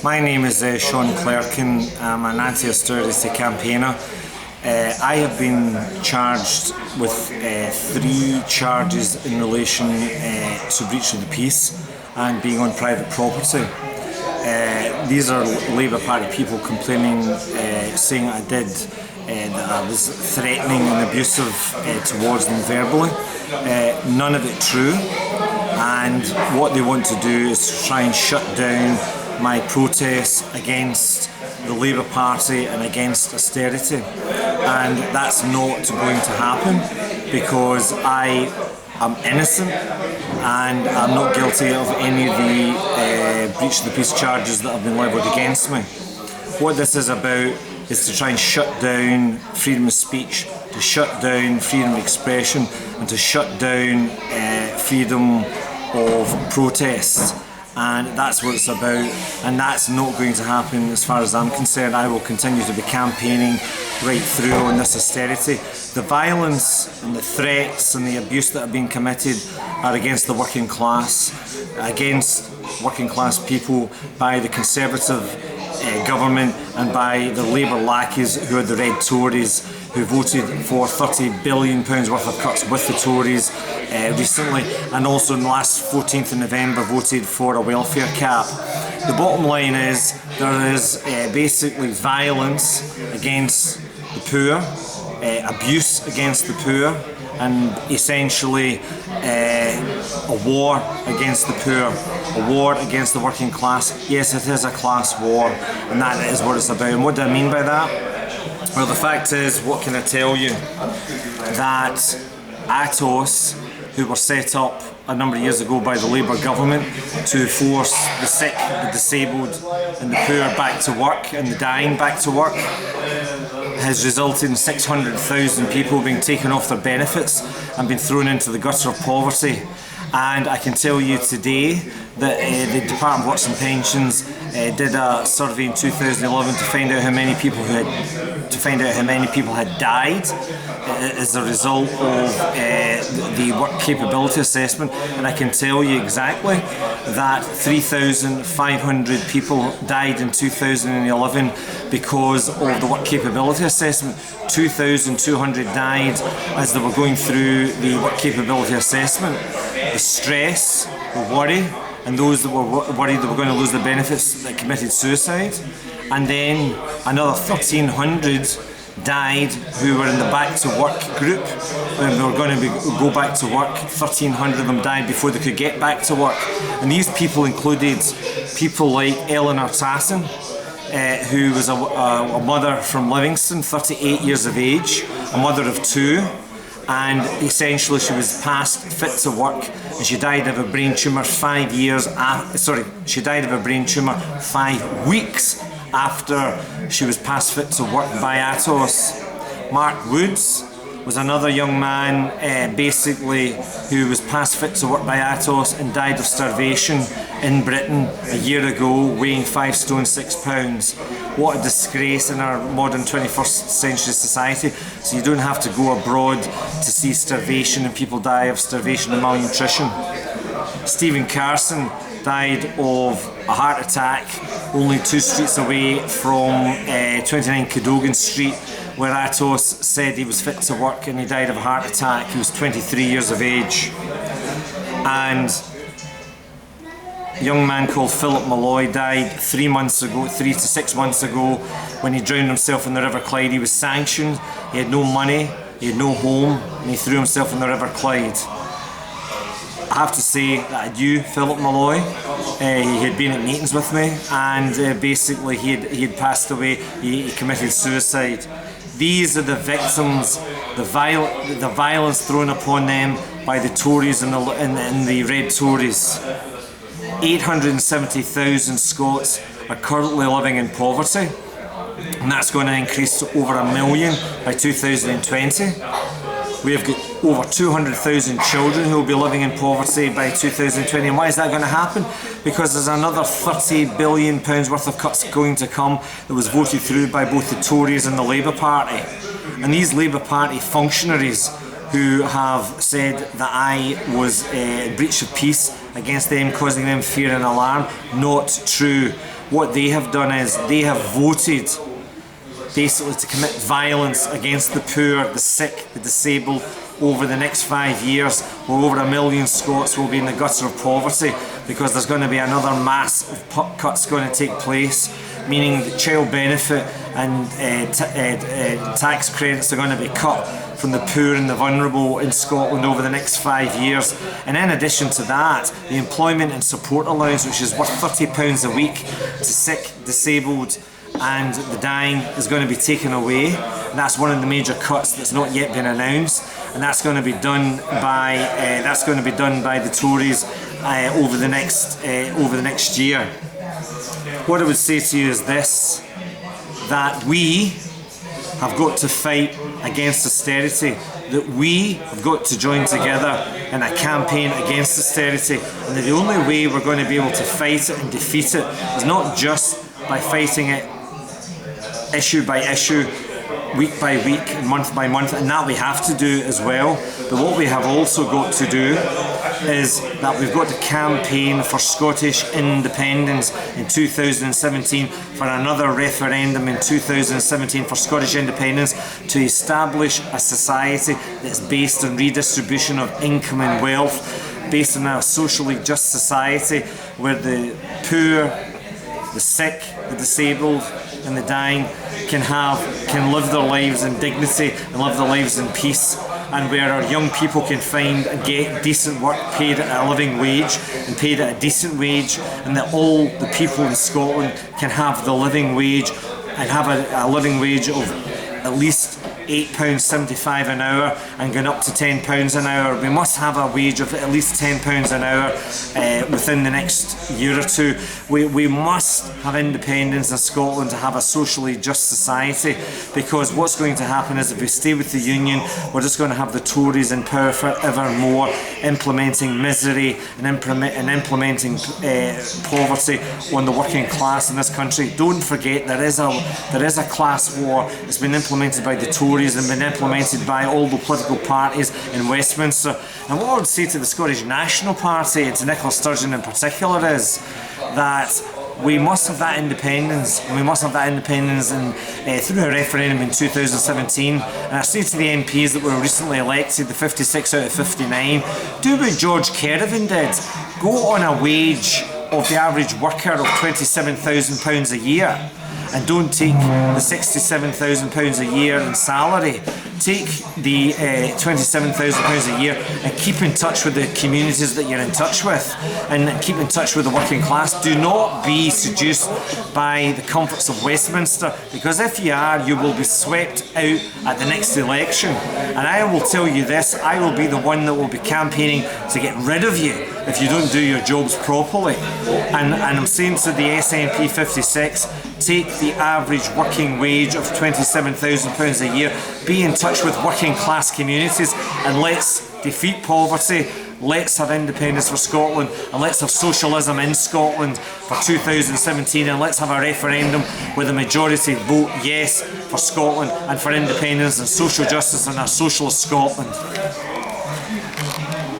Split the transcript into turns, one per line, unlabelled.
My name is Sean Clerkin. I'm an anti-austerity campaigner. I have been charged with 3 charges in relation to breach of the peace and being on private property. These are Labour Party people complaining, saying I did, that I was threatening and abusive towards them verbally. None of it true, and what they want to do is to try and shut down my protests against the Labour Party and against austerity, and that's not going to happen because I am innocent and I'm not guilty of any of the breach of the peace charges that have been levelled against me. What this is about is to try and shut down freedom of speech, to shut down freedom of expression, and to shut down freedom of protest. And that's what it's about, and that's not going to happen as far as I'm concerned. I will continue to be campaigning right through on this austerity. The violence and the threats and the abuse that have been committed are against the working class, against working class people by the Conservative government and by the Labour lackeys who are the Red Tories, who voted for £30 billion worth of cuts with the Tories recently, and also on the last 14th of November voted for a welfare cap. The bottom line is there is basically violence against the poor, abuse against the poor, and essentially a war against the poor, a war against the working class. Yes, it is a class war, and that is what it's about. And what do I mean by that? Well, the fact is, what can I tell you? That ATOS, who were set up a number of years ago by the Labour government to force the sick, the disabled and the poor back to work and the dying back to work, has resulted in 600,000 people being taken off their benefits and been thrown into the gutter of poverty. And I can tell you today that the Department of Works and Pensions did a survey in 2011 to find out how many people had died as a result of the work capability assessment, and I can tell you exactly that 3,500 people died in 2011 because of the work capability assessment. 2,200 died as they were going through the work capability assessment. The stress, the worry, and those that were worried they were going to lose the benefits that committed suicide. And then another 1,300 died who were in the back to work group. When they were going to go back to work, 1,300 of them died before they could get back to work. And these people included people like Eleanor Tassin, who was a mother from Livingston, 38 years of age, a mother of 2. And essentially she was past fit to work, and she died of a brain tumour 5 weeks after she was past fit to work by ATOS. Mark Woods was another young man basically who was past fit to work by ATOS and died of starvation in Britain a year ago, weighing 5 stone 6 pounds. What a disgrace in our modern 21st century society. So you don't have to go abroad to see starvation, and people die of starvation and malnutrition. Stephen Carson died of a heart attack only 2 streets away from 29 Cadogan Street, where Atos said he was fit to work, and he died of a heart attack. He was 23 years of age. And a young man called Philip Malloy died 3 to 6 months ago when he drowned himself in the River Clyde. He was sanctioned, he had no money, he had no home, and he threw himself in the River Clyde. I have to say that I knew Philip Malloy. He had been at meetings with me, and basically he had passed away. He committed suicide. These are the victims, the violence thrown upon them by the Tories and the Red Tories. 870,000 Scots are currently living in poverty, and that's going to increase to over 1 million by 2020. We have got over 200,000 children who will be living in poverty by 2020. And why is that going to happen? Because there's another £30 billion worth of cuts going to come that was voted through by both the Tories and the Labour Party. And these Labour Party functionaries who have said that I was in breach of peace against them, causing them fear and alarm. Not true. What they have done is they have voted basically to commit violence against the poor, the sick, the disabled. Over the next 5 years, where over 1 million Scots will be in the gutter of poverty, because there's going to be another mass of cuts going to take place, meaning that child benefit and tax credits are going to be cut from the poor and the vulnerable in Scotland over the next 5 years. And in addition to that, the employment and support allowance, which is worth £30 a week to sick, disabled and the dying, is going to be taken away. And that's one of the major cuts that's not yet been announced, and that's going to be done by the Tories over the next year. What I would say to you is this: that we have got to fight against austerity, that we have got to join together in a campaign against austerity, and that the only way we're going to be able to fight it and defeat it is not just by fighting it issue by issue, week by week, month by month, and that we have to do as well. But what we have also got to do is that we've got to campaign for Scottish independence in 2017, for another referendum in 2017 for Scottish independence, to establish a society that's based on redistribution of income and wealth, based on a socially just society where the poor, the sick, the disabled and the dying can live their lives in dignity and live their lives in peace, and where our young people can find and get decent work paid at a living wage and paid at a decent wage, and that all the people in Scotland can have the living wage and have a living wage of at least £8.75 an hour and going up to £10 an hour. We must have a wage of at least £10 an hour within the next year or two. We must have independence in Scotland to have a socially just society, because what's going to happen is if we stay with the Union, we're just going to have the Tories in power forevermore, implementing misery and implementing poverty on the working class in this country. Don't forget there is a class war that's been implemented by the Tories and been implemented by all the political parties in Westminster. And what I would say to the Scottish National Party, and to Nicola Sturgeon in particular, is that we must have that independence, and we must have that independence through a referendum in 2017. And I say to the MPs that were recently elected, the 56 out of 59, do what George Kerrivan did. Go on a wage of the average worker of £27,000 a year, and don't take the £67,000 a year in salary. Take the £27,000 a year and keep in touch with the communities that you're in touch with, and keep in touch with the working class. Do not be seduced by the comforts of Westminster, because if you are, you will be swept out at the next election. And I will tell you this, I will be the one that will be campaigning to get rid of you if you don't do your jobs properly. And I'm saying to the SNP 56, take the average working wage of £27,000 a year, be in touch with working class communities, and let's defeat poverty. Let's have independence for Scotland, and let's have socialism in Scotland for 2017, and let's have a referendum where the majority vote yes for Scotland and for independence and social justice and a socialist Scotland.